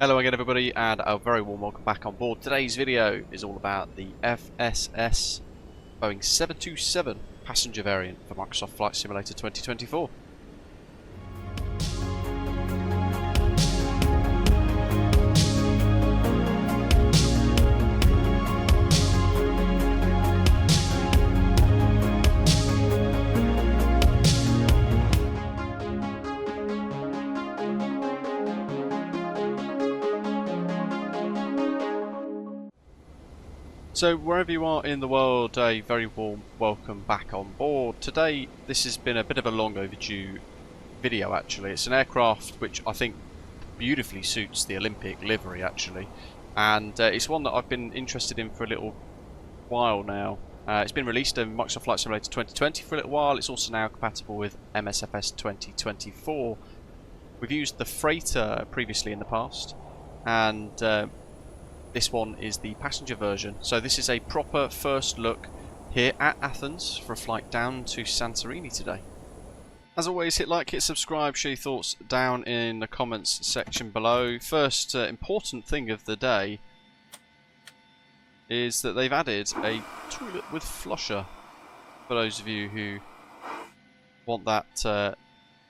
Hello again everybody, and a very warm welcome back on board. Today's video is all about the FSS Boeing 727 passenger variant for Microsoft Flight Simulator 2024. So wherever you are in the world, a very warm welcome back on board. Today this has been a bit of a long overdue video actually. It's an aircraft which I think beautifully suits the Olympic livery actually, and it's one that I've been interested in for a little while now. It's been released in Microsoft Flight Simulator 2020 for a little while. It's also now compatible with MSFS 2024. We've used the freighter previously in the past, and this one is the passenger version. So this is a proper first look here at Athens for a flight down to Santorini today. As always, hit like, hit subscribe, share your thoughts down in the comments section below. First important thing of the day is that they've added a toilet with flusher for those of you who want that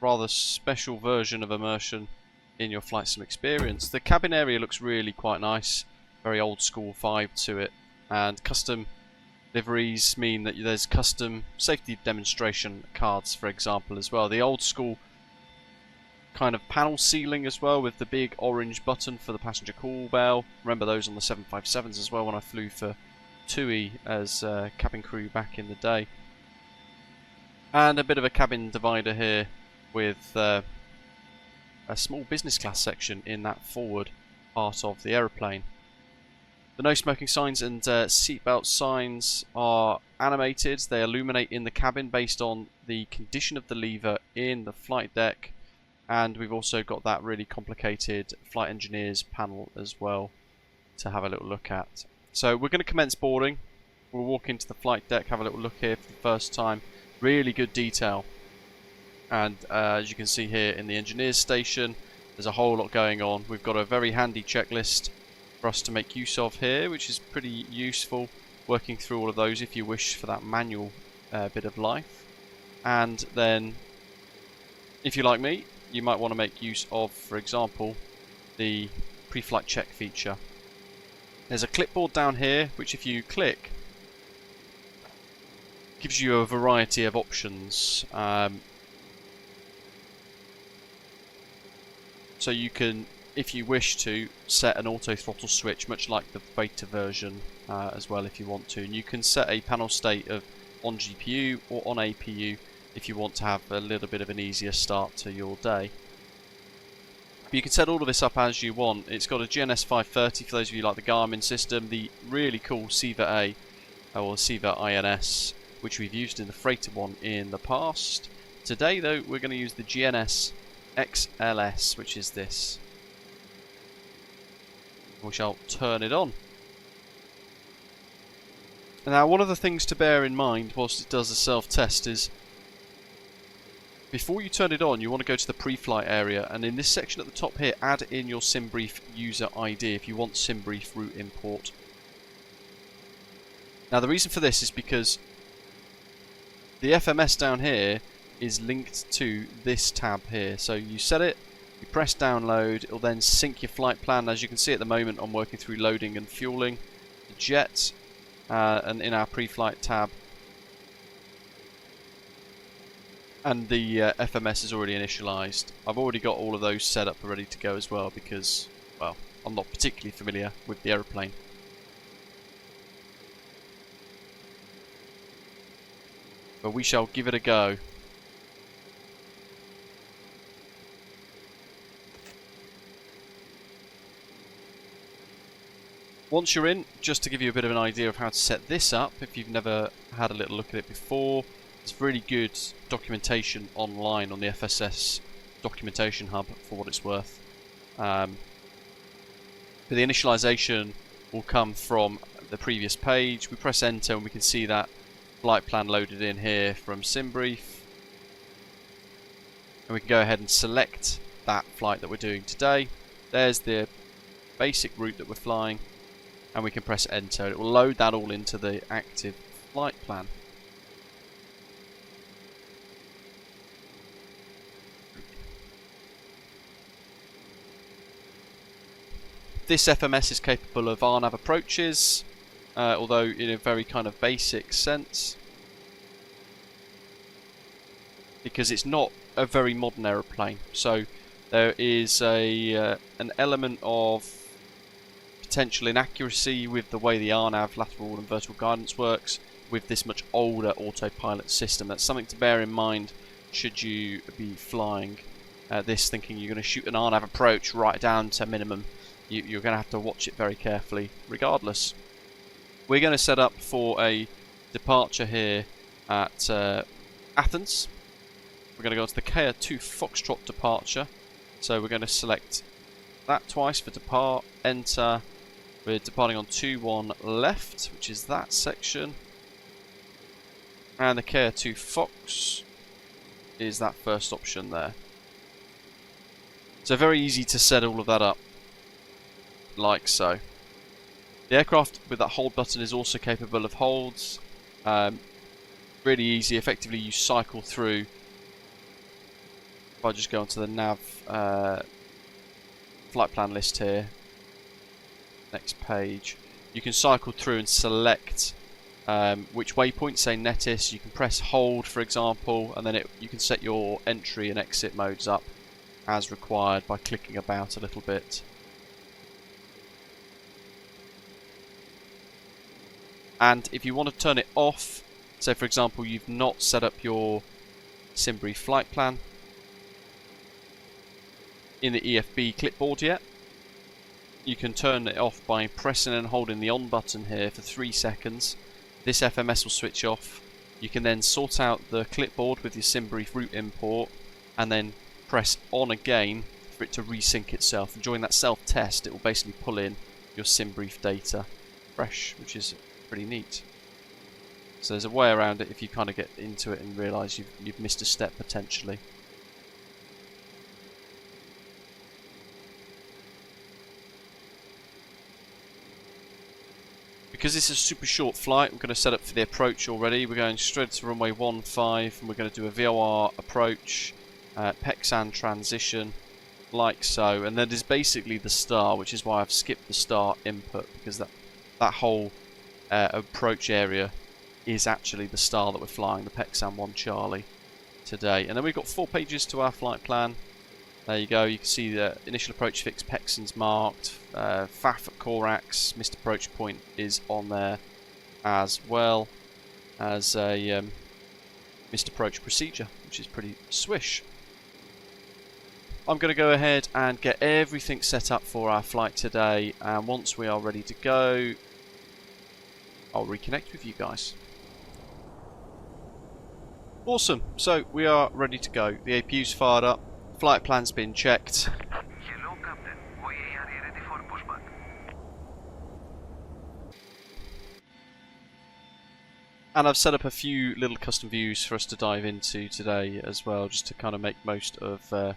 rather special version of immersion in your flight sim experience. The cabin area looks really quite nice. Very old school vibe to it, and custom liveries mean that there's custom safety demonstration cards, for example, as well. The old school kind of panel ceiling as well, with the big orange button for the passenger call bell. Remember those on the 757s as well when I flew for TUI as cabin crew back in the day. And a bit of a cabin divider here with a small business class section in that forward part of the aeroplane. The no smoking signs and seatbelt signs are animated. They illuminate in the cabin based on the condition of the lever in the flight deck, and we've also got that really complicated flight engineers panel as well to have a little look at. So we're going to commence boarding. We'll walk into the flight deck, have a little look here for the first time. Really good detail, and as you can see here in the engineers station, there's a whole lot going on. We've got a very handy checklist for us to make use of here, which is pretty useful, working through all of those if you wish for that manual bit of life. And then if you like me, you might want to make use of, for example, the pre-flight check feature. There's a clipboard down here which, if you click, gives you a variety of options. So you can, if you wish to, set an auto throttle switch, much like the beta version as well if you want to. And you can set a panel state of on GPU or on APU if you want to have a little bit of an easier start to your day. But you can set all of this up as you want. It's got a GNS 530 for those of you who like the Garmin system, the really cool Siva A or Siva INS, which we've used in the freighter one in the past. Today though, we're going to use the GNS XLS, which is this. We shall turn it on. Now, one of the things to bear in mind whilst it does a self-test is, before you turn it on, you want to go to the pre-flight area, and in this section at the top here, add in your SimBrief user ID if you want SimBrief route import. Now, the reason for this is because the FMS down here is linked to this tab here. So you set it, you press download, it'll then sync your flight plan. As you can see at the moment, I'm working through loading and fueling the jet, and in our pre-flight tab, and the FMS is already initialized. I've already got all of those set up ready to go as well because, well, I'm not particularly familiar with the aeroplane. But we shall give it a go. Once you're in, just to give you a bit of an idea of how to set this up, if you've never had a little look at it before, there's really good documentation online on the FSS documentation hub for what it's worth. But the initialization will come from the previous page. We press enter and we can see that flight plan loaded in here from SimBrief. And we can go ahead and select that flight that we're doing today. There's the basic route that we're flying, and we can press enter. It will load that all into the active flight plan. This FMS is capable of RNAV approaches, although in a very kind of basic sense, because it's not a very modern aeroplane. So there is an element of potential inaccuracy with the way the RNAV, lateral and vertical guidance, works with this much older autopilot system. That's something to bear in mind should you be flying this thinking you're going to shoot an RNAV approach right down to minimum. You're going to have to watch it very carefully regardless. We're going to set up for a departure here at Athens. We're going to go to the KA2 Foxtrot departure. So we're going to select that twice for depart, enter. We're departing on 21 left, which is that section. And the KA2 Fox is that first option there. So very easy to set all of that up, like so. The aircraft with that hold button is also capable of holds. Really easy. Effectively, you cycle through. If I just go onto the nav flight plan list here, next page, you can cycle through and select which waypoint, say Netis. You can press hold, for example, and then you can set your entry and exit modes up as required by clicking about a little bit. And if you want to turn it off, say for example you've not set up your SimBrief flight plan in the EFB clipboard yet, you can turn it off by pressing and holding the on button here for 3 seconds. This FMS will switch off. You can then sort out the clipboard with your SimBrief route import and then press on again for it to resync itself. And during that self-test it will basically pull in your SimBrief data fresh, which is pretty neat. So there's a way around it if you kind of get into it and realise you've missed a step potentially. Because this is a super short flight, we're going to set up for the approach already. We're going straight to runway 15 and we're going to do a VOR approach, PEXAN transition, like so. And that is basically the star, which is why I've skipped the star input, because that whole approach area is actually the star that we're flying, the PEXAN 1 Charlie today. And then we've got 4 pages to our flight plan. There you go, you can see the initial approach fix, PEXAN's marked, FAF at Corax, missed approach point is on there, as well as a missed approach procedure, which is pretty swish. I'm going to go ahead and get everything set up for our flight today, and once we are ready to go, I'll reconnect with you guys. Awesome, so we are ready to go. The APU's fired up, flight plan's been checked. Hello, Captain. We are ready for pushback. And I've set up a few little custom views for us to dive into today as well, just to kind of make most of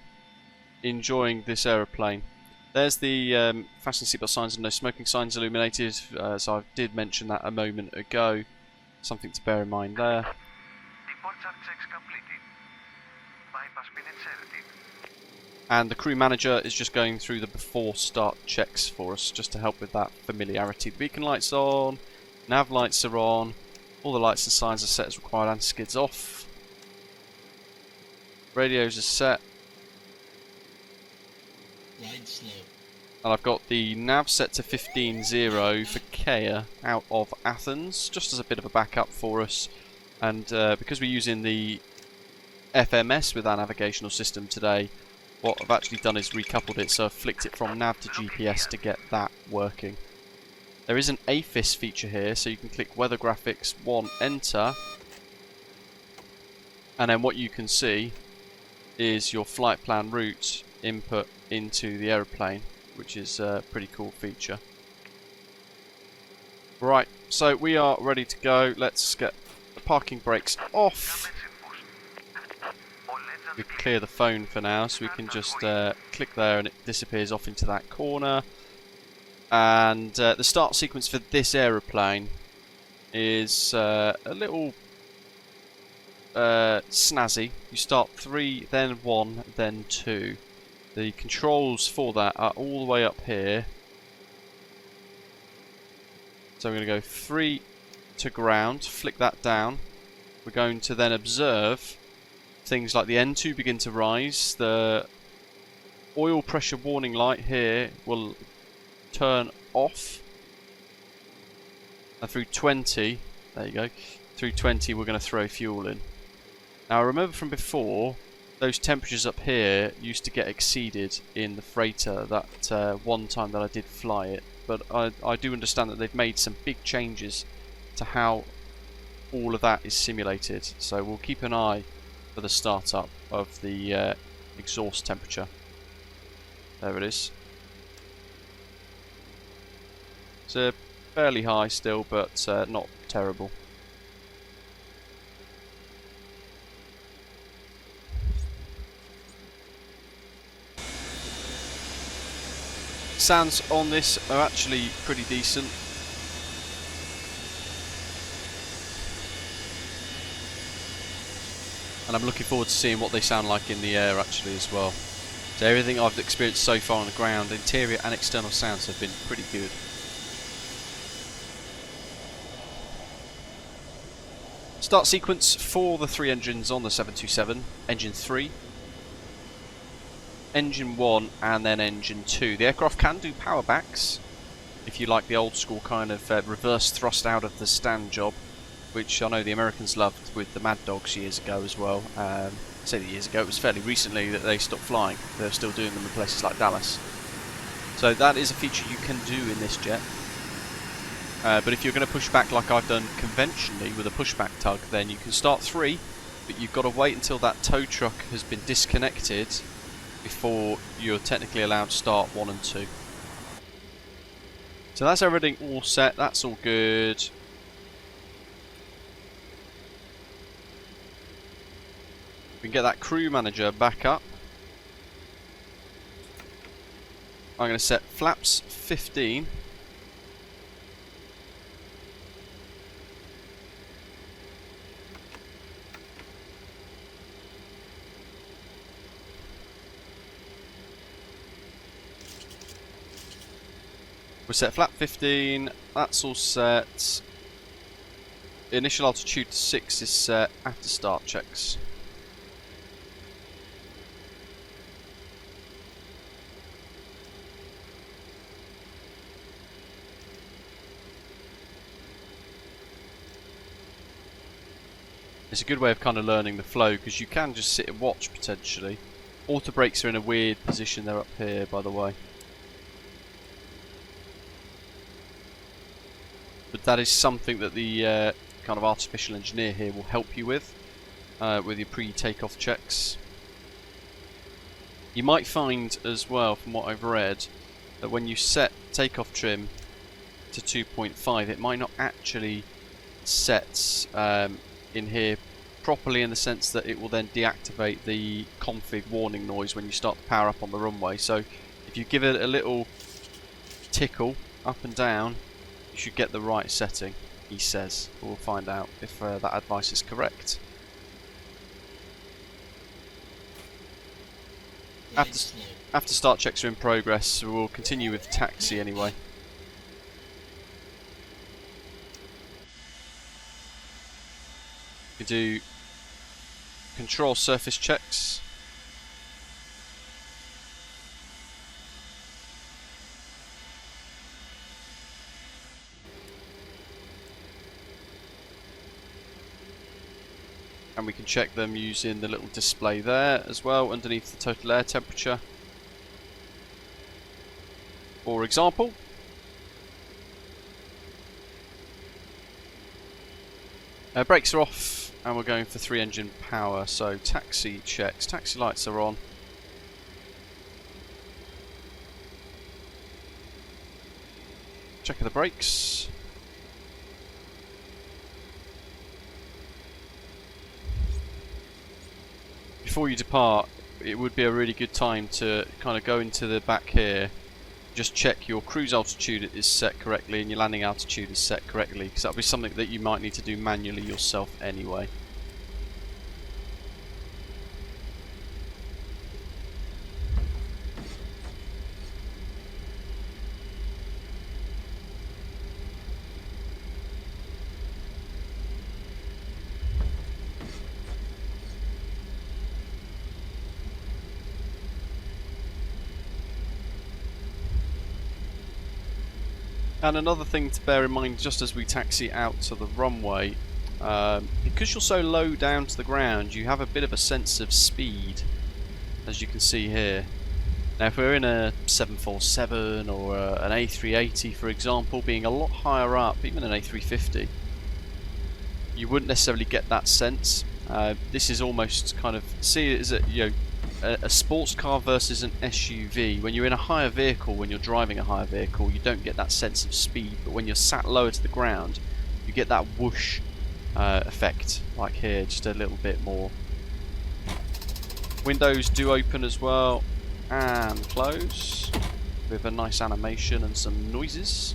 enjoying this aeroplane. There's the fasten seatbelt signs and no smoking signs illuminated, so I did mention that a moment ago. Something to bear in mind there. Departure checks completed. Bypass been inserted. And the crew manager is just going through the before start checks for us, just to help with that familiarity. The beacon lights on, nav lights are on, all the lights and signs are set as required, and skids off. Radios are set. And I've got the nav set to 15.0 for Kea out of Athens, just as a bit of a backup for us. And because we're using the FMS with our navigational system today, what I've actually done is recoupled it, so I've flicked it from nav to GPS to get that working. There is an AFIS feature here, so you can click Weather Graphics 1, Enter, and then what you can see is your flight plan route input into the aeroplane, which is a pretty cool feature. Right, so we are ready to go. Let's get the parking brakes off. We clear the phone for now, so we can just click there and it disappears off into that corner. And the start sequence for this aeroplane is a little snazzy. You start 3, then 1, then 2. The controls for that are all the way up here. So we're going to go 3 to ground, flick that down. We're going to then observe things like the N2 begin to rise. The oil pressure warning light here will turn off. And through 20, there you go, through 20 we're going to throw fuel in. Now I remember from before, those temperatures up here used to get exceeded in the freighter that one time that I did fly it. But I do understand that they've made some big changes to how all of that is simulated. So we'll keep an eye for the startup of the exhaust temperature. There it is. It's fairly high still, but not terrible. Sounds on this are actually pretty decent. And I'm looking forward to seeing what they sound like in the air actually as well. So everything I've experienced so far on the ground, interior and external sounds have been pretty good. Start sequence for the 3 engines on the 727. Engine 3. Engine 1 and then Engine 2. The aircraft can do power backs if you like the old school kind of reverse thrust out of the stand job, which I know the Americans loved with the Mad Dogs years ago as well. I say that years ago, it was fairly recently that they stopped flying. They're still doing them in places like Dallas. So that is a feature you can do in this jet. But if you're going to push back like I've done conventionally with a pushback tug, then you can start 3, but you've got to wait until that tow truck has been disconnected before you're technically allowed to start 1 and 2. So that's everything all set, that's all good. We can get that crew manager back up. I'm going to set flaps 15. We'll set flap 15, that's all set. Initial altitude to 6 is set after start checks. It's a good way of kind of learning the flow, because you can just sit and watch potentially. Auto brakes are in a weird position, they're up here by the way. But that is something that the kind of artificial engineer here will help you with your pre-takeoff checks. You might find as well, from what I've read, that when you set takeoff trim to 2.5, it might not actually set in here properly, in the sense that it will then deactivate the config warning noise when you start to power up on the runway. So if you give it a little tickle up and down, you should get the right setting, he says. We'll find out if that advice is correct. After start checks are in progress, we'll continue with taxi anyway. We do control surface checks. And we can check them using the little display there as well, underneath the total air temperature. For example, brakes are off and we're going for 3 engine power, so taxi checks. Taxi lights are on. Check of the brakes. Before you depart, it would be a really good time to kind of go into the back here just check your cruise altitude is set correctly and your landing altitude is set correctly, because that'll be something that you might need to do manually yourself anyway. And another thing to bear in mind just as we taxi out to the runway, because you're so low down to the ground, you have a bit of a sense of speed, as you can see here. Now if we're in a 747 or an A380 for example, being a lot higher up, even an A350, you wouldn't necessarily get that sense. This is almost kind of, see it as a sports car versus an SUV. When you're in a higher vehicle, when you're driving a higher vehicle, you don't get that sense of speed, but when you're sat lower to the ground, you get that whoosh effect, like here, just a little bit more. Windows do open as well, and close, with a nice animation and some noises.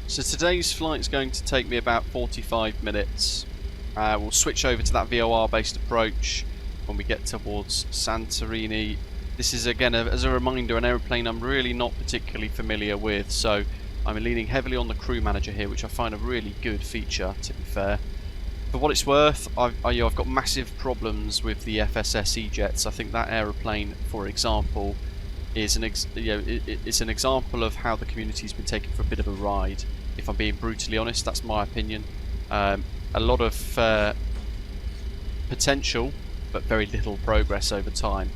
So today's flight is going to take me about 45 minutes. We'll switch over to that VOR based approach when we get towards Santorini. This is again, as a reminder, an aeroplane I'm really not particularly familiar with, so I'm leaning heavily on the crew manager here, which I find a really good feature, to be fair. For what it's worth, I've got massive problems with the FSS E-jets. I think that aeroplane, for example, is it's an example of how the community's been taken for a bit of a ride. If I'm being brutally honest, that's my opinion. A lot of potential, but very little progress over time,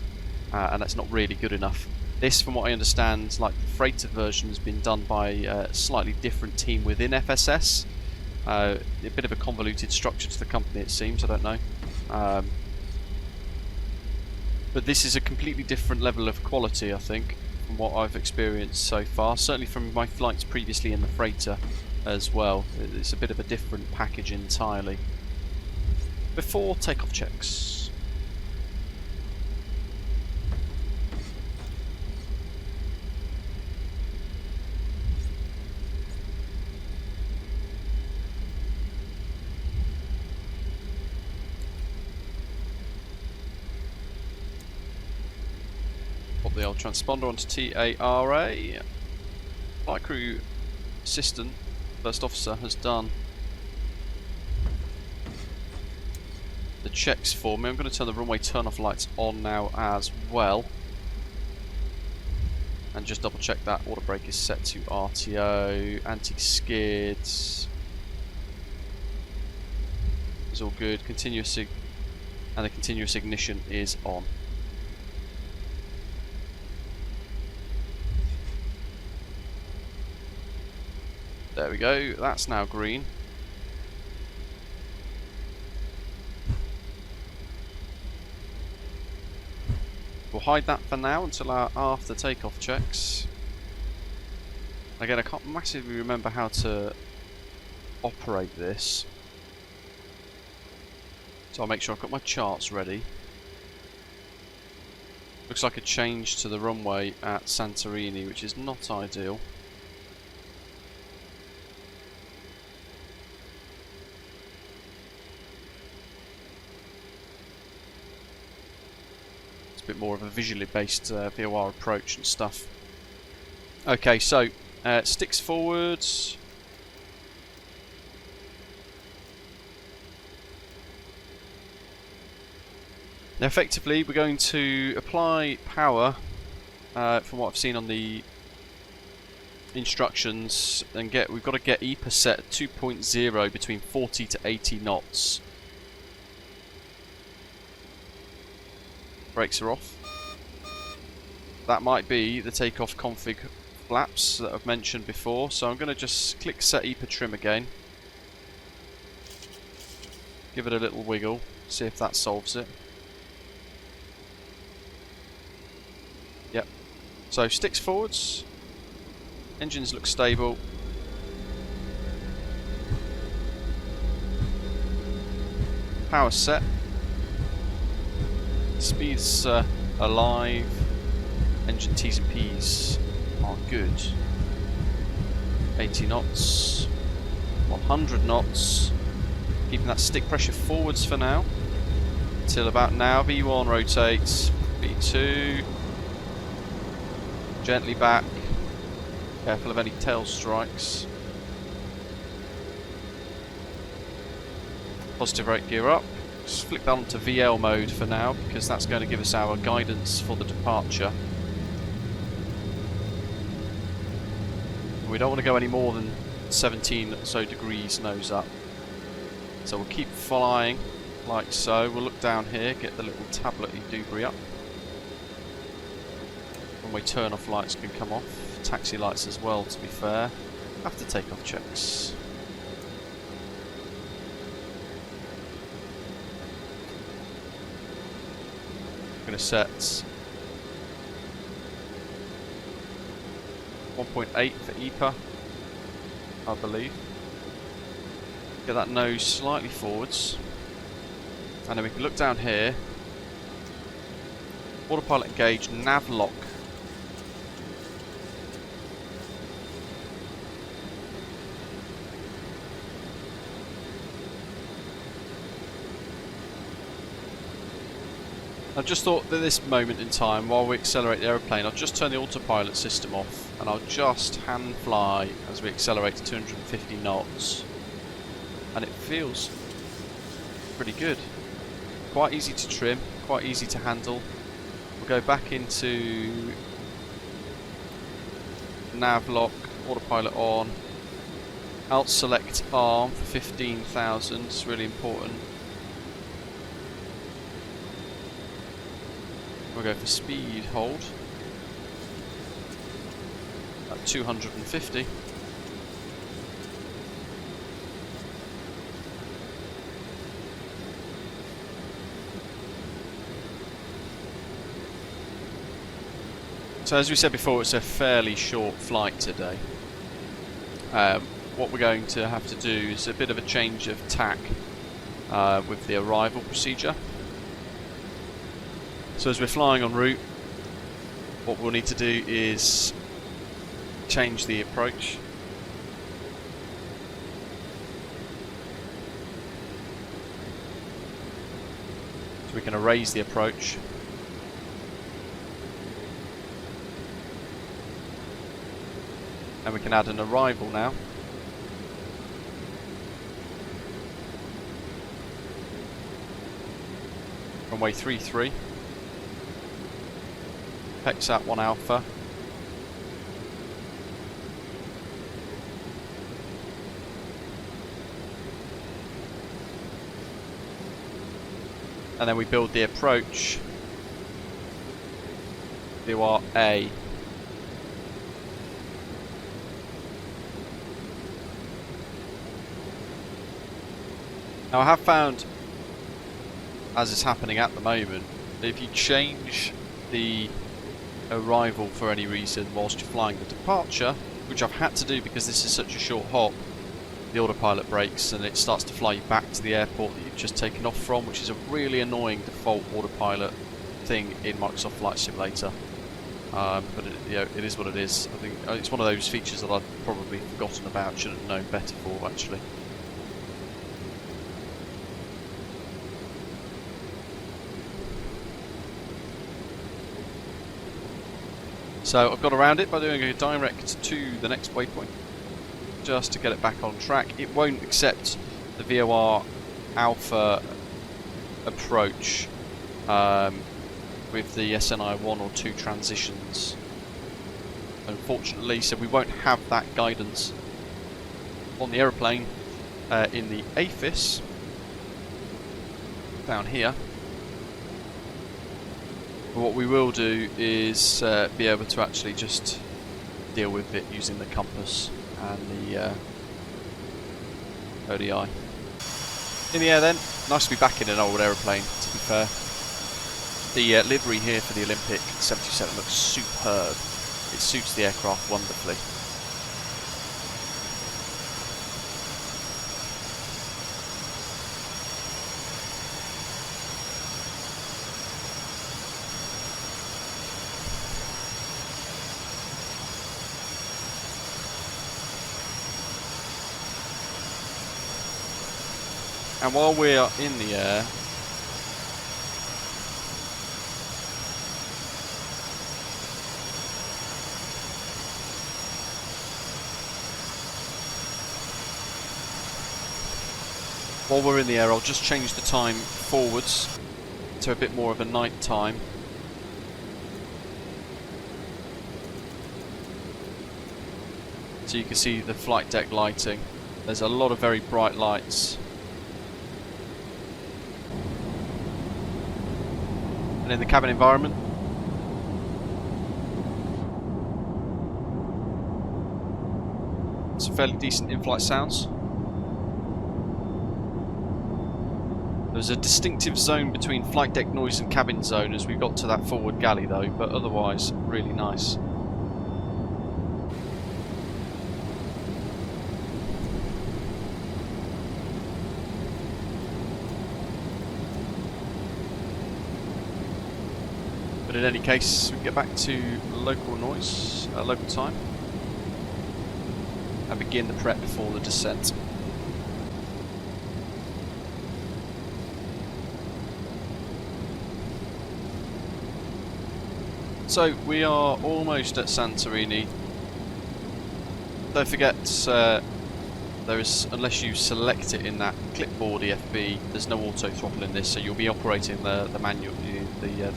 and that's not really good enough. This, from what I understand, like the freighter version, has been done by a slightly different team within FSS. A bit of a convoluted structure to the company, it seems, I don't know. But this is a completely different level of quality, I think, from what I've experienced so far. Certainly from my flights previously in the freighter as well. It's a bit of a different package entirely. Before takeoff checks. Pop the old transponder onto TARA. Flight crew assistant, first officer, has done the checks for me. I'm going to turn the runway turn-off lights on now as well, and just double check that auto brake is set to RTO. Anti-skids is all good. Continuous and the continuous ignition is on. There we go, that's now green. We'll hide that for now until our after takeoff checks. Again, I can't massively remember how to operate this, so I'll make sure I've got my charts ready. Looks like a change to the runway at Santorini, which is not ideal. Bit more of a visually based VOR approach and stuff. Okay, so sticks forwards. Now effectively we're going to apply power from what I've seen on the instructions, and we've got to get EPA set at 2.0 between 40 to 80 knots. Brakes are off. That might be the takeoff config flaps that I've mentioned before, so I'm going to just click set EPA trim again. Give it a little wiggle, see if that solves it. Yep. So sticks forwards, engines look stable. Power set. Speed's alive. Engine T's and P's are good. 80 knots. 100 knots. Keeping that stick pressure forwards for now. Till about now. V1 rotates. V2. Gently back. Careful of any tail strikes. Positive rate gear up. Just flick that onto VL mode for now, because that's going to give us our guidance for the departure. We don't want to go any more than 17 or so degrees nose up. So we'll keep flying like so. We'll look down here, get the little tablet-y debris up. Runway turn-off lights can come off. Taxi lights as well, to be fair. After takeoff checks. I'm going to set 1.8 for EPA, I believe. Get that nose slightly forwards. And then we can look down here. Autopilot engage, nav lock. I've just thought that this moment in time, while we accelerate the aeroplane, I'll just turn the autopilot system off and I'll just hand fly as we accelerate to 250 knots. And it feels pretty good. Quite easy to trim, quite easy to handle. We'll go back into nav lock, autopilot on. Alt select arm for 15,000, it's really important. We'll go for speed hold at 250. So as we said before, it's a fairly short flight today. What we're going to have to do is a bit of a change of tack with the arrival procedure. So as we're flying en route, what we'll need to do is change the approach. So we can erase the approach. And we can add an arrival now. Runway 33. Pexat 1 Alpha. And then we build the approach to our A. Now I have found, as is happening at the moment, that if you change the arrival for any reason whilst you're flying the departure, which I've had to do because this is such a short hop, the autopilot breaks and it starts to fly you back to the airport that you've just taken off from, which is a really annoying default autopilot thing in Microsoft Flight Simulator. But it is what it is. I think it's one of those features that I've probably forgotten about, should have known better for actually. So I've got around it by doing a direct to the next waypoint, just to get it back on track. It won't accept the VOR Alpha approach with the SNI 1 or 2 transitions, unfortunately, so we won't have that guidance on the aeroplane in the AFIS down here. But what we will do is be able to actually just deal with it using the compass and the ODI. In the air then, nice to be back in an old aeroplane, to be fair. The livery here for the Olympic 77 looks superb. It suits the aircraft wonderfully. And while we are in the air, I'll just change the time forwards to a bit more of a night time. So you can see the flight deck lighting. There's a lot of very bright lights. And in the cabin environment, some fairly decent in-flight sounds. There's a distinctive zone between flight deck noise and cabin zone as we got to that forward galley though, but otherwise really nice. But in any case, we get back to local noise, local time, and begin the prep for the descent. So we are almost at Santorini. Don't forget, there is, unless you select it in that clipboard EFB, there's no auto throttle in this, so you'll be operating the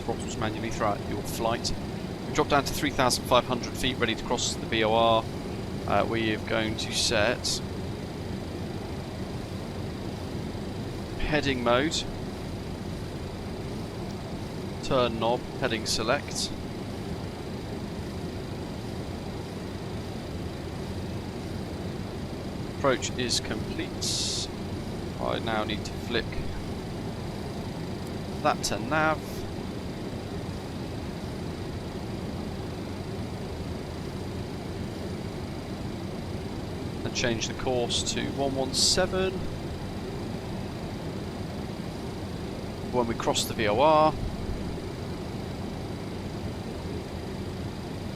throttles manually throughout your flight. We drop down to 3,500 feet, ready to cross the VOR. We are going to set heading mode, turn knob, heading select. Approach is complete. I now need to flick that to nav. And change the course to 117. When we cross the VOR,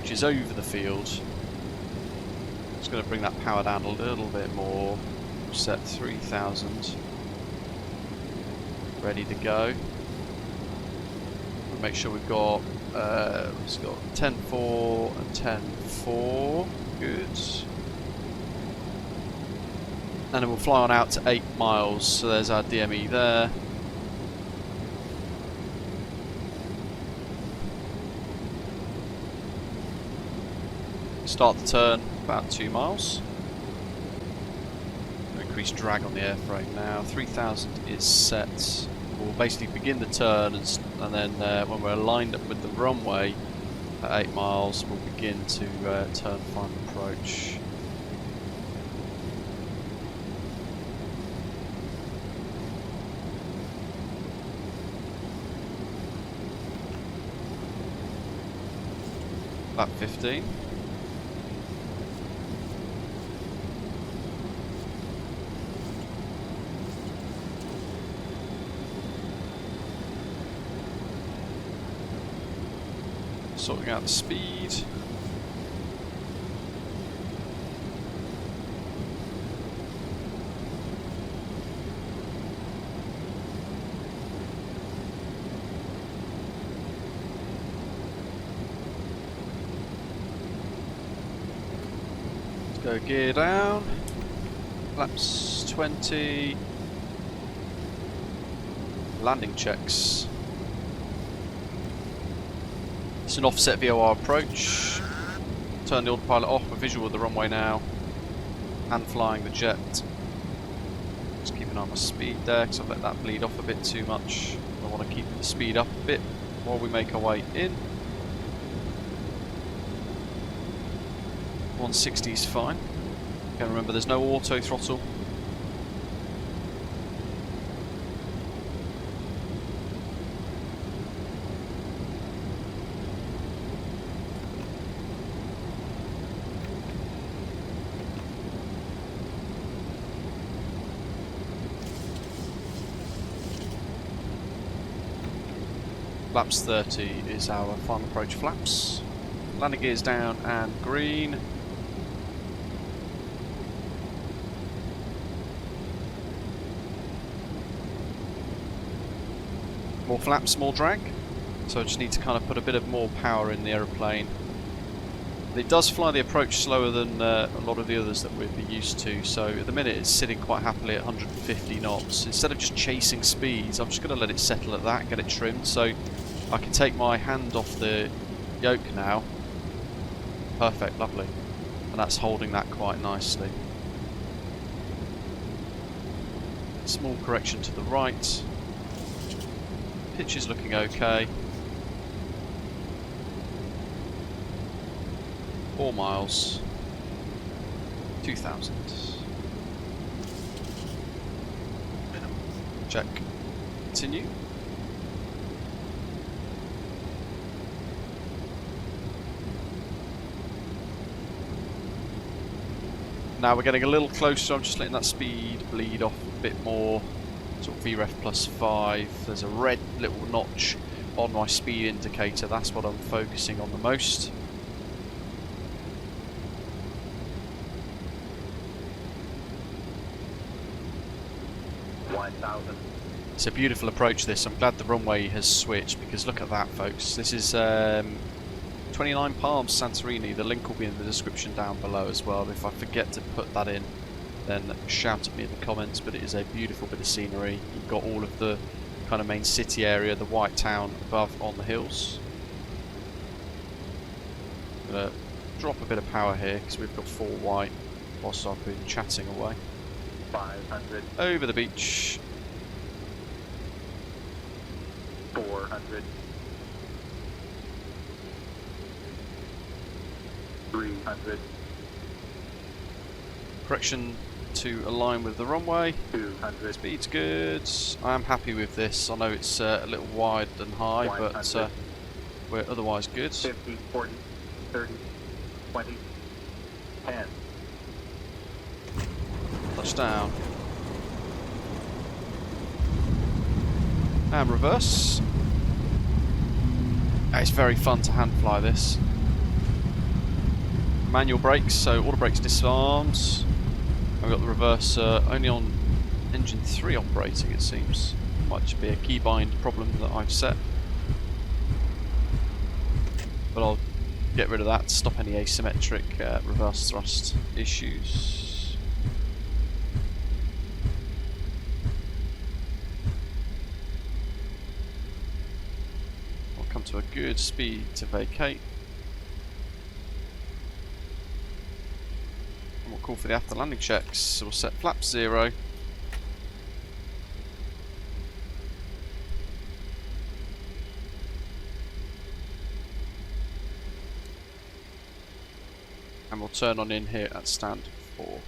which is over the field, just going to bring that power down a little bit more. Set 3,000. Ready to go. We'll make sure we've got 10.4 and 10.4. Good. And then we'll fly on out to 8 miles. So there's our DME there. Start the turn about 2 miles. Increase drag on the airframe now. 3,000 is set. We'll basically begin the turn, and then when we're lined up with the runway at 8 miles, we'll begin to turn final approach. Lap 15. Sorting out the speed. Let's go gear down. Laps 20. Landing checks. It's an offset VOR approach. Turn the autopilot off, we're visual of the runway now. Hand flying the jet. Just keep an eye on my speed there, because I've let that bleed off a bit too much. I want to keep the speed up a bit while we make our way in. 160 is fine. Again, remember there's no auto throttle. Flaps 30 is our final approach flaps. Landing gears down and green. more flaps, more drag. So I just need to kind of put a bit of more power in the aeroplane. It does fly the approach slower than a lot of the others that we'd be used to, so at the minute it's sitting quite happily at 150 knots. Instead of just chasing speeds, I'm just going to let it settle at that, get it trimmed, so I can take my hand off the yoke now. Perfect, lovely. And that's holding that quite nicely. Small correction to the right. Pitch is looking okay. 4 miles. 2,000. Minimum. Check. Continue. Now we're getting a little closer. I'm just letting that speed bleed off a bit more. Sort of VREF +5. There's a red little notch on my speed indicator. That's what I'm focusing on the most. It's a beautiful approach, this. I'm glad the runway has switched, because look at that, folks. This is 29 Palms Santorini. The link will be in the description down below as well. If I forget to put that in, then shout at me in the comments. But it is a beautiful bit of scenery. You've got all of the kind of main city area, the white town above on the hills. I'm going to drop a bit of power here because we've got 4 white whilst I've been chatting away. 500. Over the beach. 400. 300. Correction to align with the runway. 200. Speed's good. I'm happy with this. I know it's a little wide and high, 100. but we're otherwise good. 50, 40, 30, 20, 10. Touchdown. And reverse. It's very fun to hand fly this. Manual brakes, so auto brakes disarmed. I've got the reverser only on engine 3 operating, it seems. Might just be a keybind problem that I've set. But I'll get rid of that to stop any asymmetric reverse thrust issues. I'll come to a good speed to vacate. And we'll call for the after landing checks. So we'll set flap 0. And we'll turn on in here at stand 4.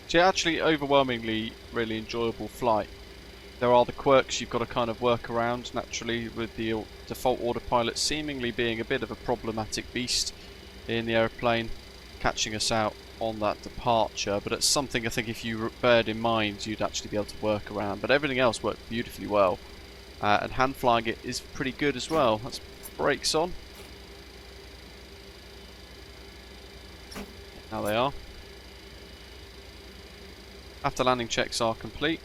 So yeah, actually overwhelmingly really enjoyable flight. There are the quirks you've got to kind of work around naturally, with the default autopilot seemingly being a bit of a problematic beast in the aeroplane, catching us out on that departure, but it's something I think if you bared in mind you'd actually be able to work around. But everything else worked beautifully well, and hand flying it is pretty good as well. That's brakes on. Now they are. After landing checks are complete.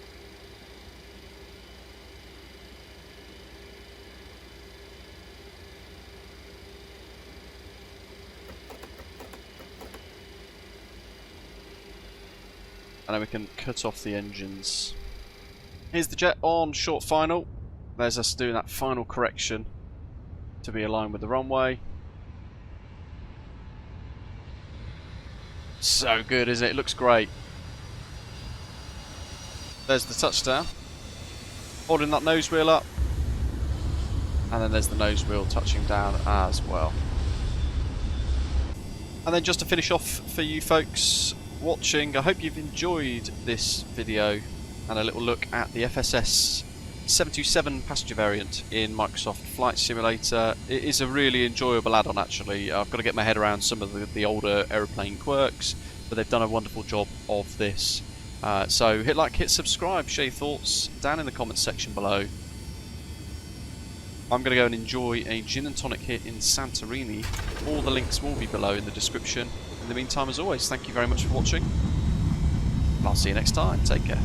And then we can cut off the engines. Here's the jet on short final. There's us doing that final correction to be aligned with the runway. So good, isn't it? It looks great. There's the touchdown. Holding that nose wheel up. And then there's the nose wheel touching down as well. And then just to finish off for you folks watching, I hope you've enjoyed this video and a little look at the FSS 727 passenger variant in Microsoft Flight Simulator. It is a really enjoyable add-on actually. I've got to get my head around some of the older aeroplane quirks, but they've done a wonderful job of this. So hit like, hit subscribe, share your thoughts down in the comments section below. I'm going to go and enjoy a gin and tonic hit in Santorini. All the links will be below in the description. In the meantime, as always, thank you very much for watching. And I'll see you next time. Take care.